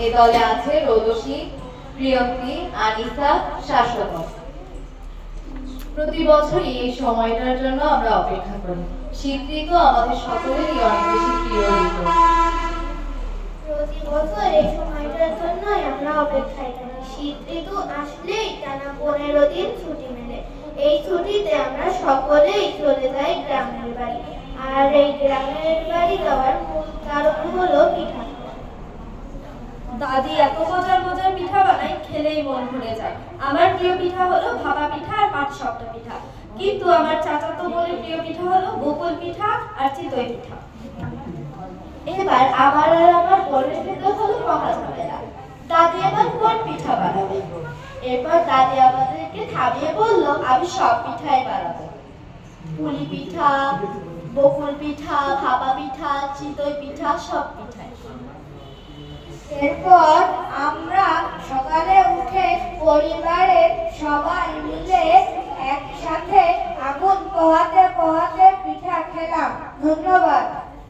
এ দলে আছে রোদসী, প্রিয়ঙ্কি, আনিসা, শাশ্বত। প্রতি বছরই এই সময়টার জন্য আমরা অপেক্ষা করি। শীত ঋতু আমাদের সকলেরই অনেক বেশি প্রিয় ঋতু। প্রতি বছর এই সময়টার জন্যই আমরা অপেক্ষায় থাকি। শীত ঋতু আসলেই টানা 15 দিন ছুটি মেলে। এই ছুটিতে আমরা সকলেই চলে যাই গ্রামের বাড়ি। আর এই গ্রামের বাড়ি যাওয়ার মূল কারণ হলো পিঠা। দাদি এত মজার মজার পিঠা বানায়, খেলেই মন ভরে যায়। আমার প্রিয় পিঠা হলো ভাপা পিঠা আর পাটি-সাপটা পিঠা। কিন্তু আমার চাচাতো বোনের প্রিয় পিঠা হলো বকুল পিঠা আর চিতই পিঠা। এবার আমার আর আমার বোনের ভিতর হলো মহা ঝামেলা। দাদি আবার কোন পিঠা বানাবে? এরপর দাদি আমাদেরকে থামিয়ে বলল, আমি সব পিঠাই বানাবো। পুলি পিঠা, বকুল পিঠা, ভাপা পিঠা, চিতই পিঠা, সব পিঠাই। এরপর